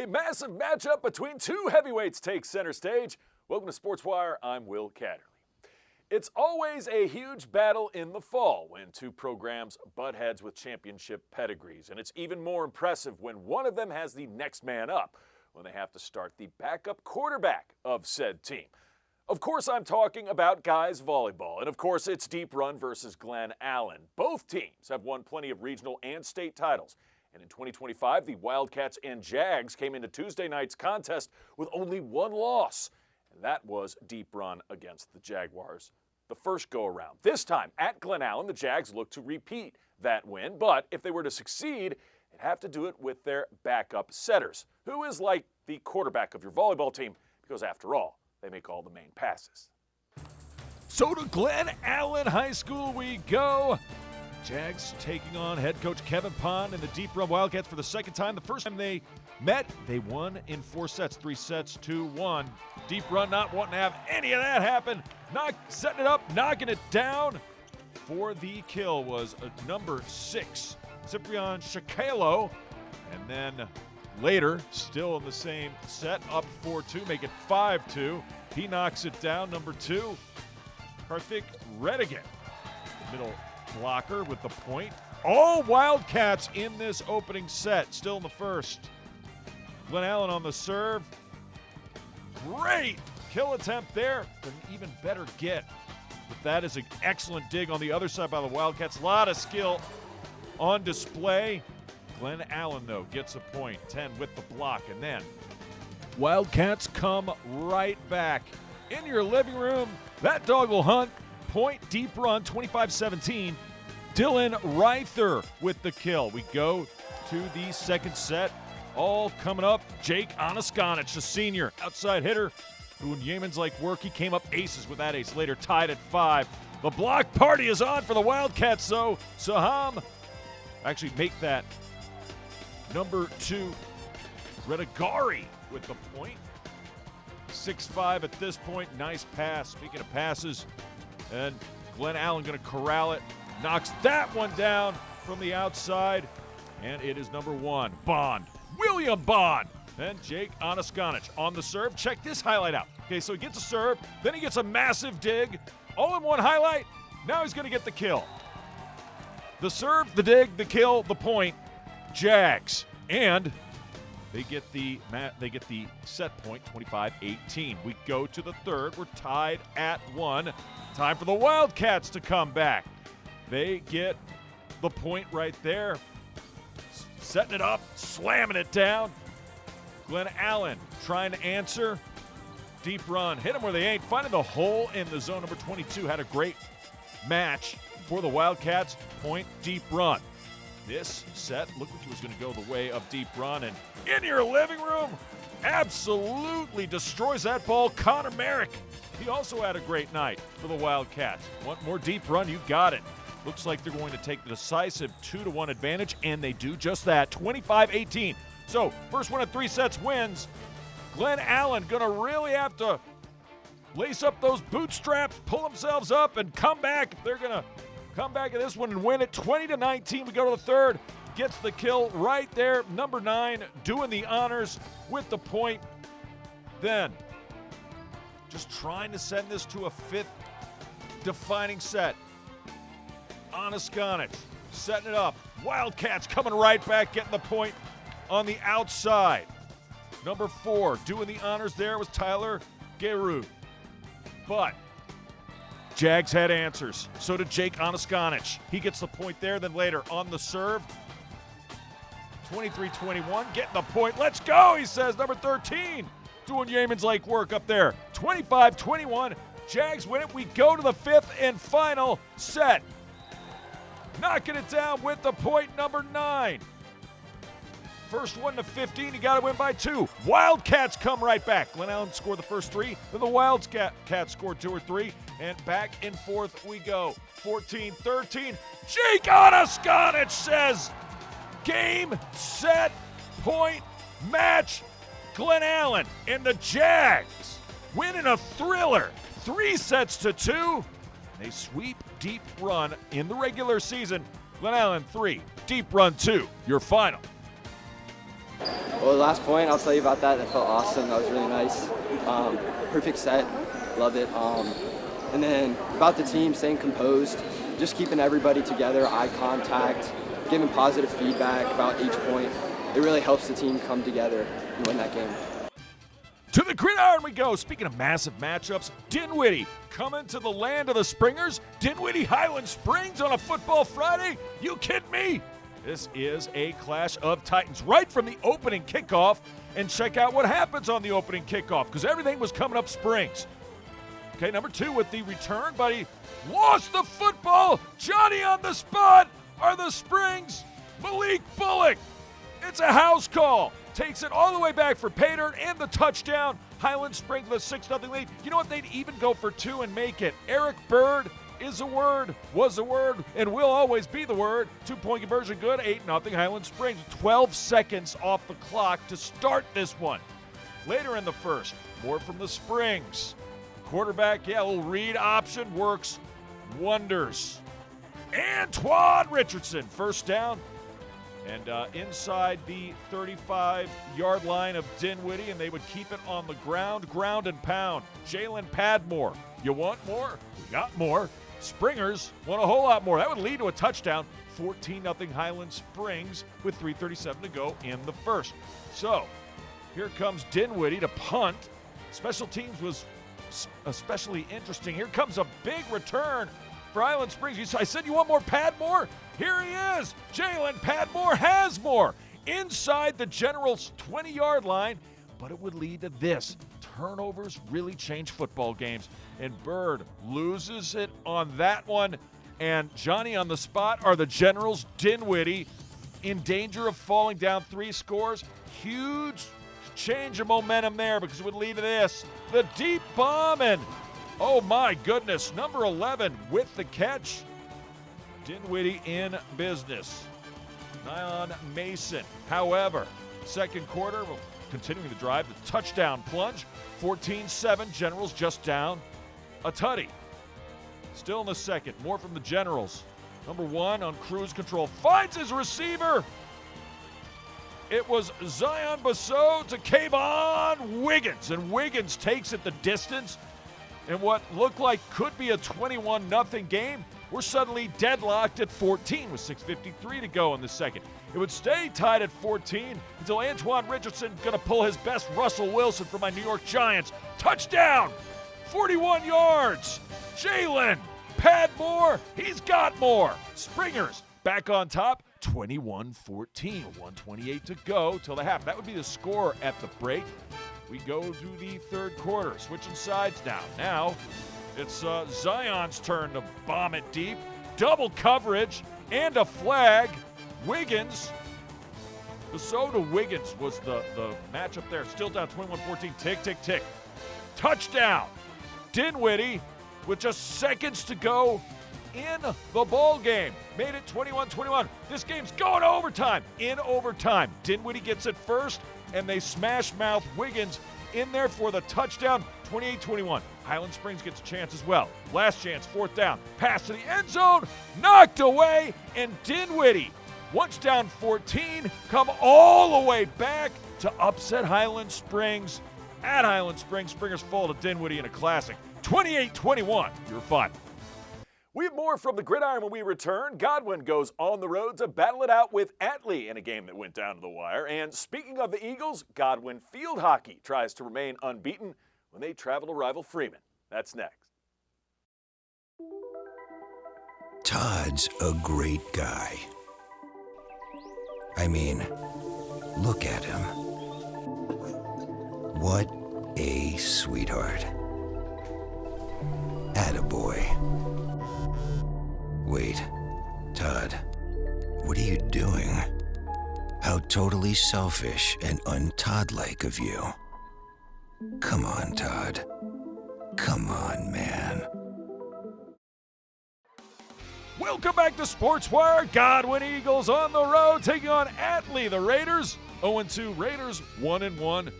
A massive matchup between two heavyweights takes center stage. Welcome to SportsWire, I'm Will Catterley. It's always a huge battle in the fall when two programs butt heads with championship pedigrees, and it's even more impressive when one of them has the next man up, when they have to start the backup quarterback of said team. Of course, I'm talking about guys volleyball, and of course, it's Deep Run versus Glen Allen. Both teams have won plenty of regional and state titles. And in 2025, the Wildcats and Jags came into Tuesday night's contest with only one loss, and that was Deep Run against the Jaguars the first go-around. This time, at Glen Allen, the Jags look to repeat that win, but if they were to succeed, they'd have to do it with their backup setters, who is like the quarterback of your volleyball team, because after all, they make all the main passes. So to Glen Allen High School we go. Jags taking on head coach Kevin Pond and the Deep Run Wildcats for the second time. The first time they met, they won in 4 sets, 3 sets to 1. Deep Run not wanting to have any of that happen. Setting it up, knocking it down. For the kill was number 6, Ciprian Shakalo. And then later, still in the same set, up 4-2, make it 5-2. He knocks it down, number 2, Karthik Redigan. Middle blocker with the point. All Wildcats in this opening set, still in the first. Glen Allen on the serve. Great kill attempt there, but an even better get. But that is an excellent dig on the other side by the Wildcats. A lot of skill on display. Glen Allen, though, gets a point. 10 with the block, and then Wildcats come right back. In your living room, that dog will hunt. Point, Deep Run, 25-17. Dylan Reither with the kill. We go to the second set. All coming up. Jake Anaskanic, the senior outside hitter, doing Yemen's-like work. He came up aces with that ace. Later tied at 5. The block party is on for the Wildcats, though. Saham actually make that. Number 2, Redigari with the point. 6-5 at this point. Nice pass. Speaking of passes, and Glen Allen going to corral it. Knocks that one down from the outside. And it is number 1, Bond. William Bond. And Jake Anaskanic on the serve. Check this highlight out. Okay, so he gets a serve. Then he gets a massive dig. All in one highlight. Now he's going to get the kill. The serve, the dig, the kill, the point. Jags. And they get the set point, 25-18. We go to the third. We're tied at 1. Time for the Wildcats to come back. They get the point right there. Setting it up, slamming it down. Glen Allen trying to answer. Deep Run, hit them where they ain't. Finding the hole in the zone. Number 22 had a great match for the Wildcats. Point, Deep Run. This set looked like it was going to go the way of Deep Run, and in your living room, absolutely destroys that ball. Connor Merrick, he also had a great night for the Wildcats. Want more Deep Run? You got it. Looks like they're going to take the decisive 2-1 advantage, and they do just that, 25-18. So, first one of 3 sets wins. Glen Allen going to really have to lace up those bootstraps, pull themselves up, and come back if they're going to come back in this one and win it. 20-19. We go to the third. Gets the kill right there. Number 9 doing the honors with the point. Then, just trying to send this to a 5th defining set. Anaskanic setting it up. Wildcats coming right back, getting the point on the outside. Number 4 doing the honors there was Tyler Geru. But Jags had answers. So did Jake Anaskanic. He gets the point there. Then later on the serve, 23-21, getting the point. Let's go, he says. Number 13 doing Yemen's-like work up there. 25-21. Jags win it. We go to the 5th and final set. Knocking it down with the point, number 9. First one to 15, you got to win by 2. Wildcats come right back. Glen Allen scored the first 3, then the Wildcats scored 2 or 3, and back and forth we go. 14-13. Jake Anaskanic says, game, set, point, match. Glen Allen and the Jags winning a thriller, 3-2. They sweep Deep Run in the regular season. Glen Allen 3, Deep Run 2, your final. Well, the last point, I'll tell you about that. That felt awesome. That was really nice. Perfect set. Love it. And then about the team, staying composed, just keeping everybody together, eye contact, giving positive feedback about each point. It really helps the team come together and win that game. To the gridiron we go. Speaking of massive matchups, Dinwiddie coming to the land of the Springers. Dinwiddie, Highland Springs on a football Friday? You kidding me? This is a clash of titans right from the opening kickoff. And check out what happens on the opening kickoff, because everything was coming up Springs. Okay, number 2 with the return, but he lost the football. Johnny on the spot are the Springs. Malik Bullock. It's a house call. Takes it all the way back for pay dirt and the touchdown. Highland Springs with a 6-0 lead. You know what? They'd even go for 2 and make it. Eric Bird is a word, was a word, and will always be the word. 2-point conversion good, 8-0 Highland Springs. 12 seconds off the clock to start this one. Later in the first, more from the Springs. Quarterback, a little read option works wonders. Antoine Richardson, first down. And inside the 35-yard line of Dinwiddie, and they would keep it on the ground and pound. Jalen Padmore, you want more? We got more. Springers want a whole lot more. That would lead to a touchdown. 14-0 Highland Springs with 3:37 to go in the first. So here comes Dinwiddie to punt. Special teams was especially interesting. Here comes a big return for Highland Springs. I said you want more Padmore? Here he is. Jalen Padmore has more. Inside the Generals' 20-yard line, but it would lead to this. Turnovers really change football games. And Bird loses it on that one. And Johnny on the spot are the Generals. Dinwiddie in danger of falling down 3 scores. Huge change of momentum there, because it would lead to this. The deep bomb, and oh my goodness, number 11 with the catch. Dinwiddie in business. Nylon Mason. However, second quarter, continuing the drive, the touchdown plunge. 14-7, Generals just down a tutty. Still in the second, more from the Generals. Number 1 on cruise control, finds his receiver. It was Zion Basso to Kayvon Wiggins, and Wiggins takes it the distance. And what looked like could be a 21-0 game, we're suddenly deadlocked at 14 with 6:53 to go in the second. It would stay tied at 14 until Antoine Richardson going to pull his best Russell Wilson for my New York Giants. Touchdown! 41 yards! Jalen Padmore, he's got more! Springers back on top, 21-14, 1:28 to go till the half. That would be the score at the break. We go to the third quarter, switching sides now. Now, it's Zion's turn to bomb it deep. Double coverage and a flag. Wiggins. Basso to Wiggins was the matchup there. Still down 21-14. Tick, tick, tick. Touchdown. Dinwiddie with just seconds to go in the ball game. Made it 21-21. This game's going to overtime. In overtime. Dinwiddie gets it first, and they smash mouth Wiggins in there for the touchdown. 28-21. Highland Springs gets a chance as well. Last chance, fourth down. Pass to the end zone, knocked away, and Dinwiddie, once down 14, come all the way back to upset Highland Springs. At Highland Springs, Springers fall to Dinwiddie in a classic. 28-21, your final. We have more from the gridiron when we return. Godwin goes on the road to battle it out with Atlee in a game that went down to the wire. And speaking of the Eagles, Godwin field hockey tries to remain unbeaten when they travel to rival Freeman. That's next. Todd's a great guy. I mean, look at him. What a sweetheart. Attaboy. Wait, Todd, what are you doing? How totally selfish and un-Todd-like of you. Come on, Todd. Come on, man. Welcome back to SportsWire. Godwin Eagles on the road, taking on Atlee. The Raiders, 0-2. Raiders, 1-1.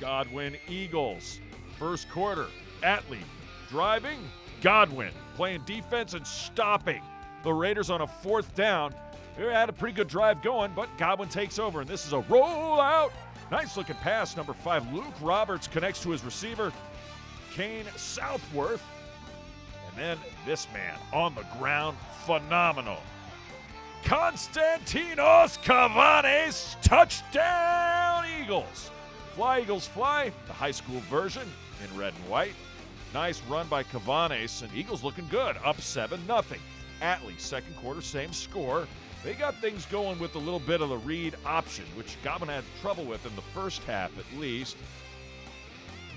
Godwin Eagles. First quarter, Atlee driving. Godwin playing defense and stopping the Raiders on a fourth down. They had a pretty good drive going, but Godwin takes over, and this is a rollout Nice looking pass. Number 5, Luke Roberts connects to his receiver, Kane Southworth. And then this man on the ground, phenomenal. Konstantinos Cavanes, touchdown Eagles. Fly Eagles fly, the high school version in red and white. Nice run by Cavanes, and Eagles looking good, up 7-0. Atlee, second quarter, same score. They got things going with a little bit of the read option, which Godwin had trouble with in the first half at least.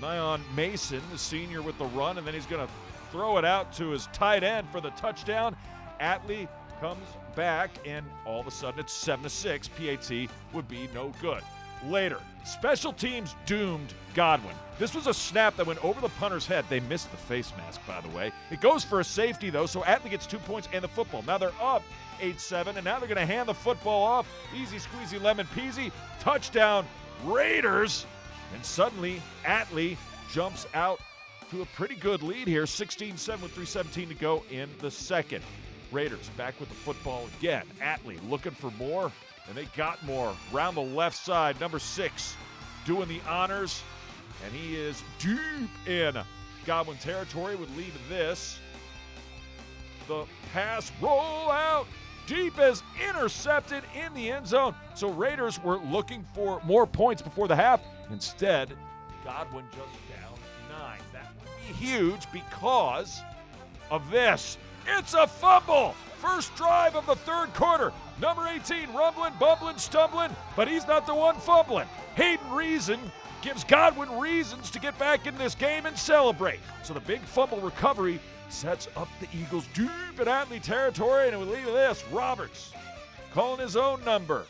Nyon Mason, the senior, with the run, and then he's going to throw it out to his tight end for the touchdown. Atlee comes back, and all of a sudden it's 7-6. PAT would be no good. Later, special teams doomed Godwin. This was a snap that went over the punter's head. They missed the face mask, by the way. It goes for a safety, though, so Atlee gets 2 points and the football. Now they're up 8-7, and now they're going to hand the football off. Easy squeezy lemon peasy. Touchdown, Raiders. And suddenly, Atlee jumps out to a pretty good lead here, 16-7 with 3:17 to go in the second. Raiders back with the football again. Atlee looking for more, and they got more. Round the left side, number 6 doing the honors, and he is deep in Godwin territory. Would lead to this. The pass roll out, deep as intercepted in the end zone. So Raiders were looking for more points before the half. Instead, Godwin just down 9. That would be huge because of this. It's a fumble. First drive of the third quarter. Number 18, rumbling, bumbling, stumbling, but he's not the one fumbling. Hayden Reason gives Godwin reasons to get back in this game and celebrate. So the big fumble recovery sets up the Eagles deep in Atlee territory, and it would lead to this. Roberts calling his own number.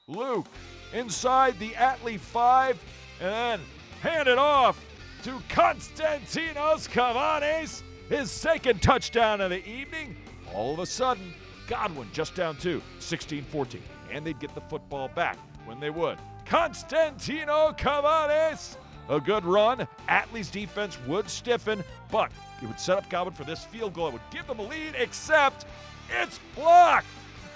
Luke inside the Atlee 5, and then hand it off to Konstantinos Cavanes, his second touchdown of the evening. All of a sudden, Godwin just down 2, 16-14, and they'd get the football back when they would. Konstantino Cavanes, a good run. Atlee's defense would stiffen, but it would set up Godwin for this field goal. It would give them a lead, except it's blocked.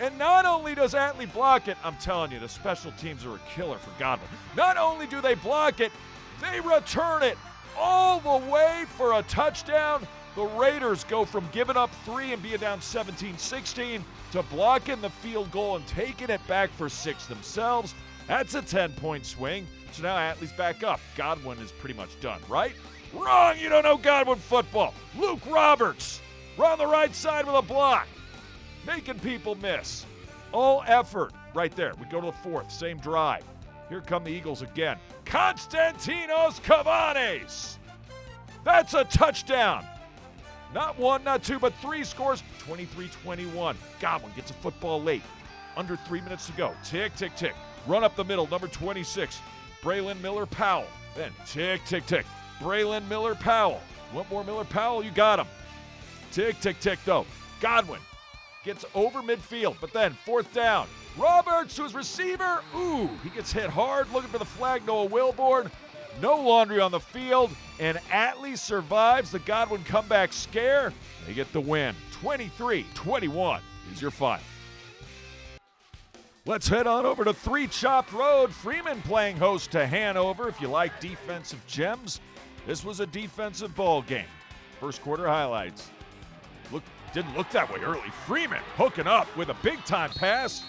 And not only does Atlee block it, I'm telling you, the special teams are a killer for Godwin. Not only do they block it, they return it all the way for a touchdown. The Raiders go from giving up 3 and being down 17-16 to blocking the field goal and taking it back for 6 themselves. That's a 10-point swing. So now Atlee's back up. Godwin is pretty much done, right? Wrong, you don't know Godwin football. Luke Roberts, on the right side with a block, making people miss. All effort right there. We go to the fourth, same drive. Here come the Eagles again. Konstantinos Cavanes. That's a touchdown. Not 1, not 2, but 3 scores. 23-21. Godwin gets a football late. Under 3 minutes to go. Tick, tick, tick. Run up the middle, number 26. Braylon Miller-Powell. Then tick, tick, tick. Braylon Miller-Powell. Want more Miller-Powell? You got him. Tick, tick, tick, though. Godwin gets over midfield, but then 4th down. Roberts to his receiver. Ooh, he gets hit hard. Looking for the flag, Noah Wilborn. No laundry on the field, and Atlee survives the Godwin comeback scare. They get the win. 23-21 is your final. Let's head on over to 3 Chopped Road. Freeman playing host to Hanover. If you like defensive gems, this was a defensive ball game. First quarter highlights. Didn't look that way early. Freeman hooking up with a big-time pass.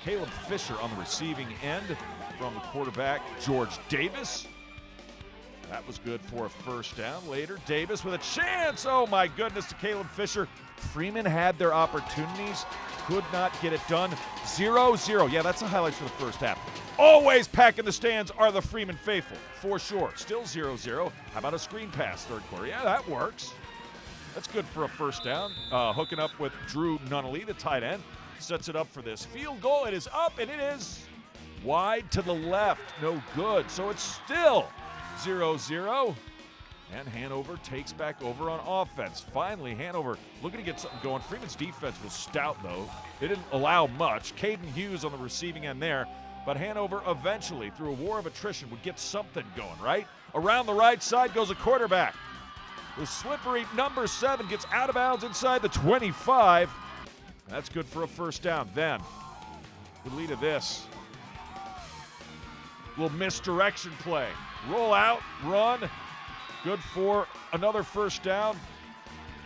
Caleb Fisher on the receiving end from the quarterback, George Davis. That was good for a first down. Later, Davis with a chance. Oh, my goodness, to Caleb Fisher. Freeman had their opportunities, could not get it done. 0-0. Yeah, that's the highlights for the first half. Always packing the stands are the Freeman faithful, for sure. Still 0-0. How about a screen pass third quarter? Yeah, that works. That's good for a first down. Hooking up with Drew Nunnally, the tight end. Sets it up for this field goal. It is up, and it is wide to the left. No good. So it's still 0-0. And Hanover takes back over on offense. Finally, Hanover looking to get something going. Freeman's defense was stout, though. They didn't allow much. Caden Hughes on the receiving end there. But Hanover eventually, through a war of attrition, would get something going, right? Around the right side goes a quarterback. The slippery number 7 gets out of bounds inside the 25. That's good for a first down. Then, the lead of this. Little misdirection play. Roll out, run. Good for another first down.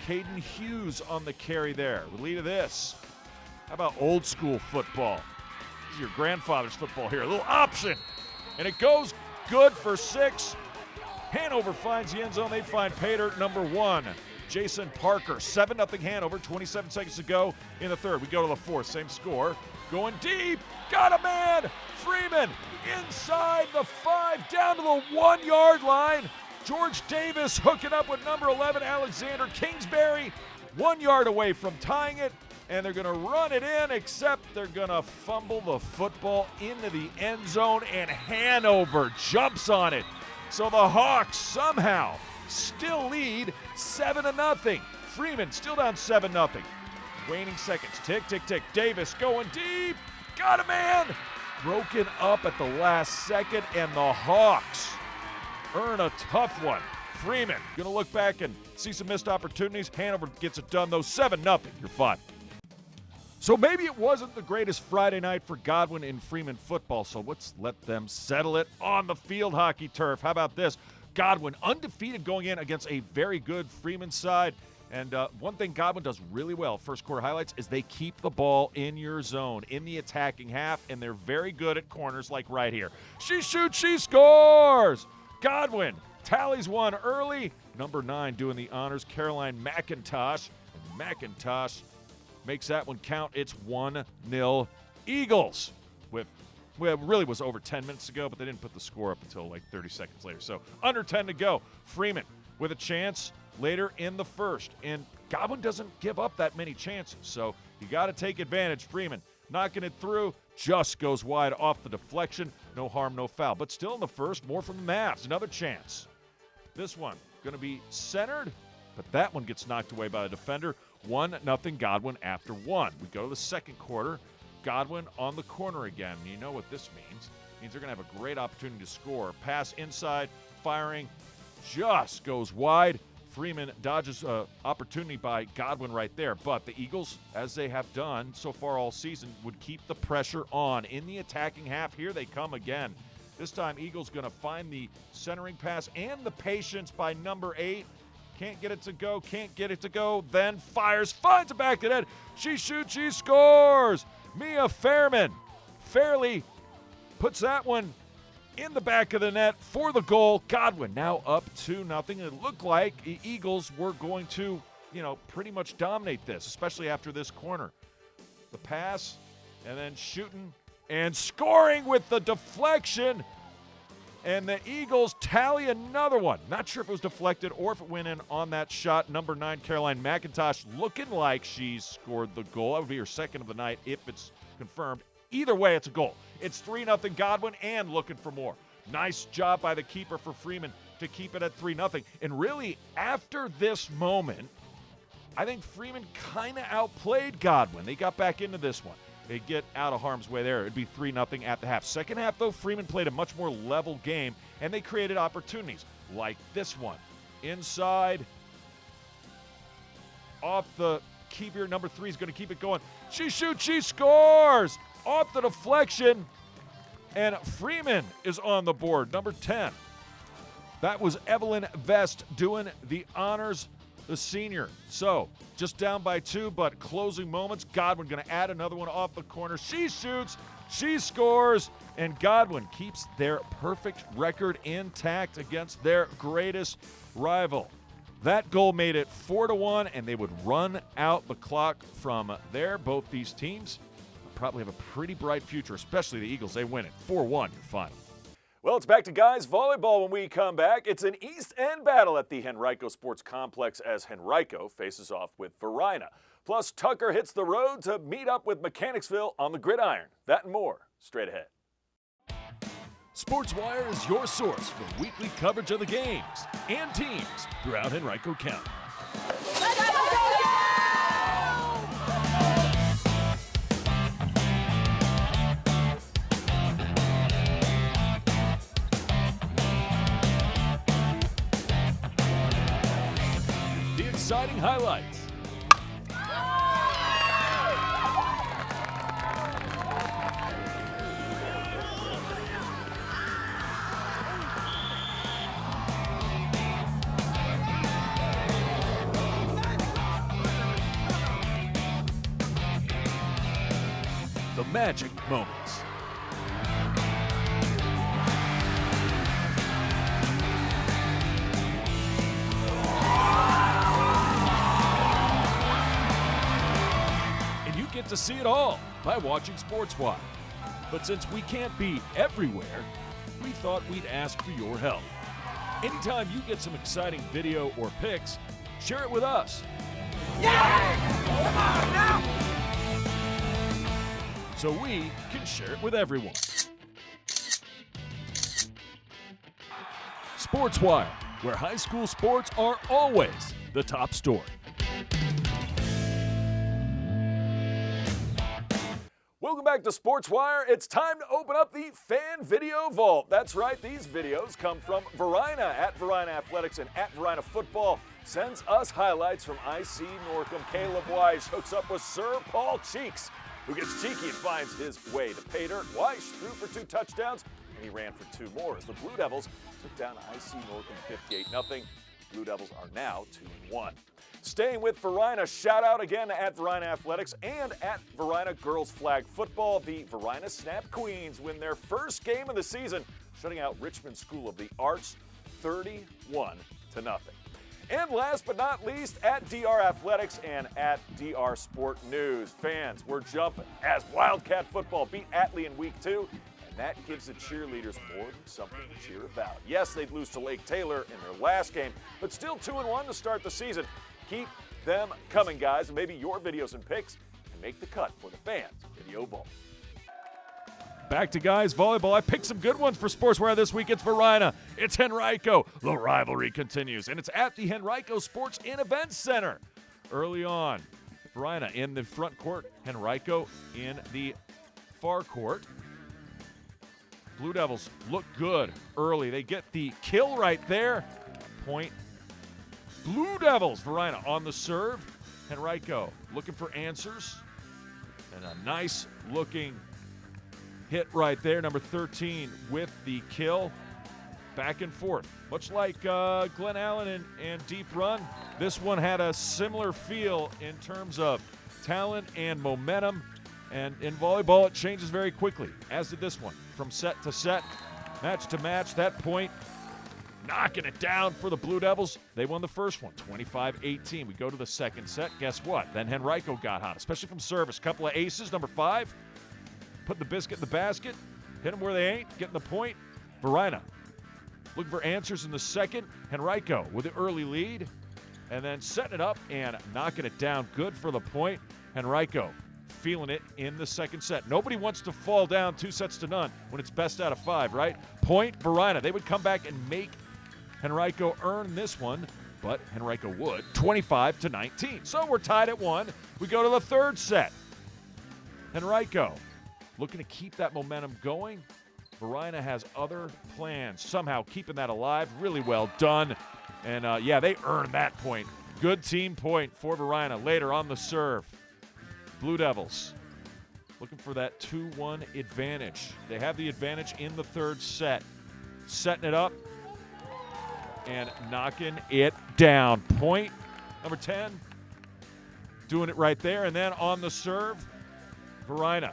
Caden Hughes on the carry there. The lead of this. How about old school football? This is your grandfather's football here. A little option. And it goes good for 6. Hanover finds the end zone. They find Pater number 1. Jason Parker, 7-0 Hanover, 27 seconds to go in the third. We go to the fourth, same score. Going deep, got a man. Freeman inside the 5, down to the 1-yard line. George Davis hooking up with number 11, Alexander Kingsbury, 1 yard away from tying it. And they're going to run it in, except they're going to fumble the football into the end zone, and Hanover jumps on it. So the Hawks somehow still lead 7-0. Freeman still down 7-0. Waning seconds. Tick, tick, tick. Davis going deep. Got a man. Broken up at the last second, and the Hawks earn a tough one. Freeman going to look back and see some missed opportunities. Hanover gets it done, though. 7-0. You're fine. So maybe it wasn't the greatest Friday night for Godwin in Freeman football, so let's let them settle it on the field hockey turf. How about this? Godwin undefeated going in against a very good Freeman side. And one thing Godwin does really well, first quarter highlights, is they keep the ball in your zone, in the attacking half, and they're very good at corners like right here. She shoots, she scores! Godwin tallies one early. Number 9 doing the honors, Caroline McIntosh. And McIntosh makes that one count. It's 1-0 Eagles. Well, it really was over 10 minutes ago, but they didn't put the score up until like 30 seconds later. So under 10 to go. Freeman with a chance later in the first. And Godwin doesn't give up that many chances, so you got to take advantage. Freeman knocking it through, just goes wide off the deflection. No harm, no foul. But still in the first, more from the Mavs. Another chance. This one going to be centered, but that one gets knocked away by the defender. 1-0 Godwin after 1. We go to the second quarter. Godwin on the corner again. You know what this means. It means they're going to have a great opportunity to score. Pass inside, firing, just goes wide. Freeman dodges opportunity by Godwin right there. But the Eagles, as they have done so far all season, would keep the pressure on. In the attacking half, here they come again. This time, Eagles going to find the centering pass and the patience by number 8. Can't get it to go, can't get it to go, then fires, finds it back to net. She shoots, she scores. Mia Fairman fairly puts that one in the back of the net for the goal. Godwin now up 2-0. It looked like the Eagles were going to, pretty much dominate this, especially after this corner. The pass, and then shooting and scoring with the deflection. And the Eagles tally another one. Not sure if it was deflected or if it went in on that shot. Number 9, Caroline McIntosh, looking like she's scored the goal. That would be her second of the night if it's confirmed. Either way, it's a goal. It's 3-0 Godwin and looking for more. Nice job by the keeper for Freeman to keep it at 3-0. And really, after this moment, I think Freeman kind of outplayed Godwin. They got back into this one. They get out of harm's way there. It'd be 3-0 at the half. Second half, though, Freeman played a much more level game, and they created opportunities like this one. Inside, off the keeper, number 3 is going to keep it going. She shoots, she scores! Off the deflection, and Freeman is on the board, number 10. That was Evelyn Vest doing the honors, the senior. So, just down by 2, but closing moments. Godwin going to add another one off the corner. She shoots, she scores, and Godwin keeps their perfect record intact against their greatest rival. That goal made it 4-1, and they would run out the clock from there. Both these teams probably have a pretty bright future, especially the Eagles. They win it 4-1, your final. Well, it's back to guys volleyball when we come back. It's an East End battle at the Henrico Sports Complex as Henrico faces off with Varina. Plus, Tucker hits the road to meet up with Mechanicsville on the gridiron. That and more, straight ahead. SportsWire is your source for weekly coverage of the games and teams throughout Henrico County. Exciting highlights. magic moments. And you get to see it all by watching SportsWire. But since we can't be everywhere, we thought we'd ask for your help. Anytime you get some exciting video or pics, share it with us. Come on now! So we can share it with everyone. SportsWire, where high school sports are always the top story. Welcome back to SportsWire. It's time to open up the Fan Video Vault. That's right, these videos come from Varina at Varina Athletics and at Varina Football. Sends us highlights from IC Norcom. Caleb Weish hooks up with Sir Paul Cheeks, who gets cheeky and finds his way to pay dirt. Weish threw for 2 touchdowns, and he ran for 2 more as the Blue Devils took down IC Norcom 58-0. Blue Devils are now 2-1. Staying with Varina, shout out again at Varina Athletics and at Varina Girls Flag Football. The Varina Snap Queens win their first game of the season, shutting out Richmond School of the Arts 31-0. And last but not least, at DR Athletics and at DR Sport News. Fans, we're jumping as Wildcat football beat Atlee in week 2. And that gives the cheerleaders more than something to cheer about. Yes, they'd lose to Lake Taylor in their last game, but still 2-1 to start the season. Keep them coming, guys, and maybe your videos and pics can make the cut for the Fans Video Vault. Back to guys volleyball. I picked some good ones for SportsWire this week. It's Varina. It's Henrico. The rivalry continues, and it's at the Henrico Sports and Events Center. Early on, Varina in the front court, Henrico in the far court. Blue Devils look good early. They get the kill right there. Point. Blue Devils. Varina on the serve. Henrico looking for answers. And a nice looking hit right there. Number 13 with the kill. Back and forth. Much like Glen Allen and Deep Run, this one had a similar feel in terms of talent and momentum. And in volleyball, it changes very quickly, as did this one. From set to set, match to match, that point, knocking it down for the Blue Devils. They won the first one, 25-18. We go to the second set. Guess what? Then Henrico got hot, especially from service. Couple of aces. Number 5, put the biscuit in the basket, hit them where they ain't, getting the point. Varina looking for answers in the second. Henrico with the early lead, and then setting it up and knocking it down. Good for the point. Henrico feeling it in the second set. Nobody wants to fall down 2-0 when it's best out of 5, right? Point Varina. They would come back and make Henrico earn this one, but Henrico would. 25-19. So we're tied at 1. We go to the third set. Henrico looking to keep that momentum going. Varina has other plans, somehow keeping that alive. Really well done. And, yeah, they earned that point. Good team point for Varina. Later on the serve. Blue Devils looking for that 2-1 advantage. They have the advantage in the third set. Setting it up and knocking it down. Point number 10. Doing it right there. And then on the serve, Varina.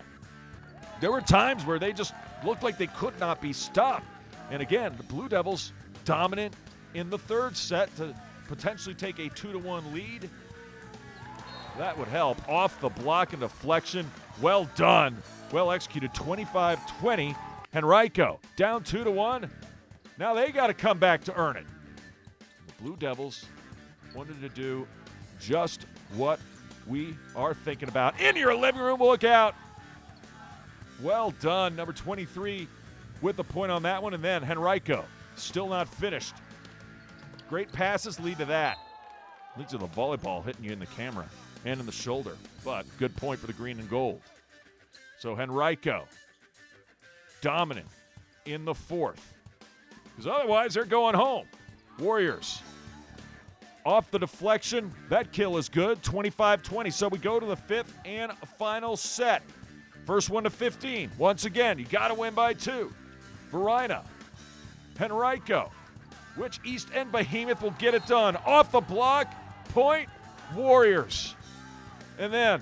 There were times where they just looked like they could not be stopped. And again, the Blue Devils dominant in the third set to potentially take a 2-1 lead. That would help. Off the block and deflection. Well done. Well executed. 25-20. Henrico down 2-1. Now they got to come back to earn it. The Blue Devils wanted to do just what we are thinking about. In your living room, look out. Well done. Number 23 with the point on that one. And then Henrico still not finished. Great passes lead to that. Leads to the volleyball hitting you in the camera and in the shoulder. But good point for the green and gold. So Henrico dominant in the fourth. Because otherwise they're going home. Warriors off the deflection. That kill is good. 25-20. So we go to the fifth and final set. First one to 15. Once again, you got to win by 2. Varina, Henrico. Which East End behemoth will get it done? Off the block, point, Warriors. And then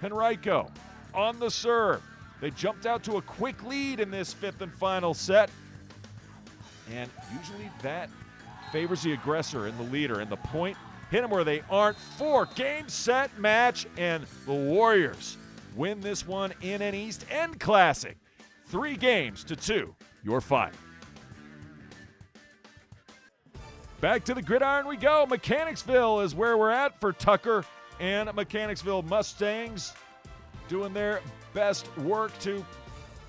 Henrico on the serve. They jumped out to a quick lead in this fifth and final set. And usually that favors the aggressor and the leader. And the point hit them where they aren't. 4-game set match. And the Warriors win this one in an East End Classic. 3-2, your final. Back to the gridiron we go. Mechanicsville is where we're at for Tucker and Mechanicsville Mustangs doing their best work to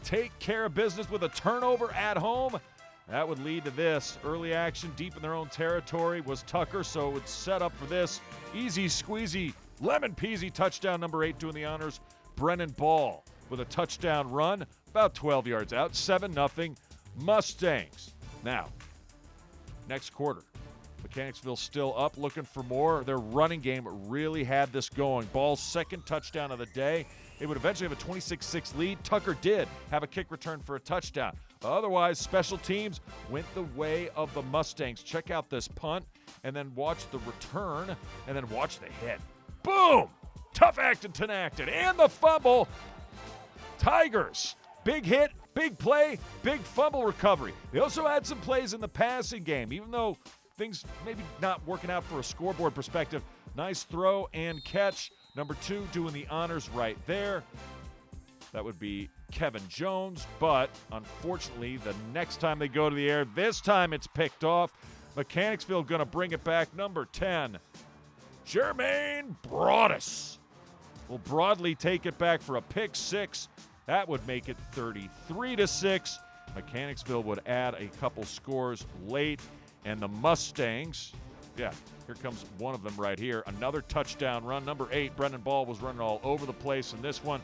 take care of business with a turnover at home. That would lead to this. Early action deep in their own territory was Tucker, so it would set up for this. Easy squeezy, lemon peasy touchdown, number 8 doing the honors. Brennan Ball with a touchdown run, about 12 yards out, 7-0 Mustangs. Now, next quarter, Mechanicsville still up, looking for more. Their running game really had this going. Ball's second touchdown of the day. They would eventually have a 26-6 lead. Tucker did have a kick return for a touchdown. Otherwise, special teams went the way of the Mustangs. Check out this punt, and then watch the return, and then watch the hit. Boom! Tough acted, tenacted, and the fumble. Tigers. Big hit, big play, big fumble recovery. They also had some plays in the passing game, even though things maybe not working out for a scoreboard perspective. Nice throw and catch. Number 2 doing the honors right there. That would be Kevin Jones, but unfortunately, the next time they go to the air, this time it's picked off. Mechanicsville going to bring it back. Number 10, Jermaine Broadus will broadly take it back for a pick 6. That would make it 33-6. Mechanicsville would add a couple scores late, and the Mustangs, yeah, here comes one of them right here. Another touchdown run. Number 8, Brendan Ball was running all over the place in this one.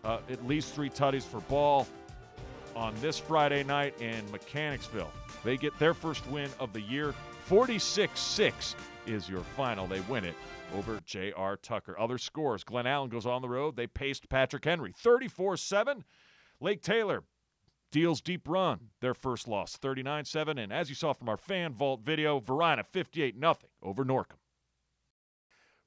At least 3 tutties for Ball on this Friday night in Mechanicsville. They get their first win of the year. 46-6 is your final. They win it over J.R. Tucker. Other scores. Glen Allen goes on the road. They paced Patrick Henry. 34-7. Lake Taylor deals deep run. Their first loss. 39-7. And as you saw from our fan vault video, Varina 58-0 over Norcom.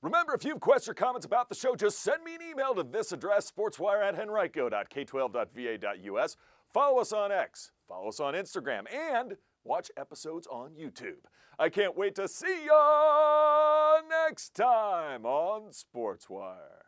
Remember, if you have questions or comments about the show, just send me an email to this address, sportswire@henrico.k12.va.us. Follow us on X, follow us on Instagram, and watch episodes on YouTube. I can't wait to see you next time on Sportswire.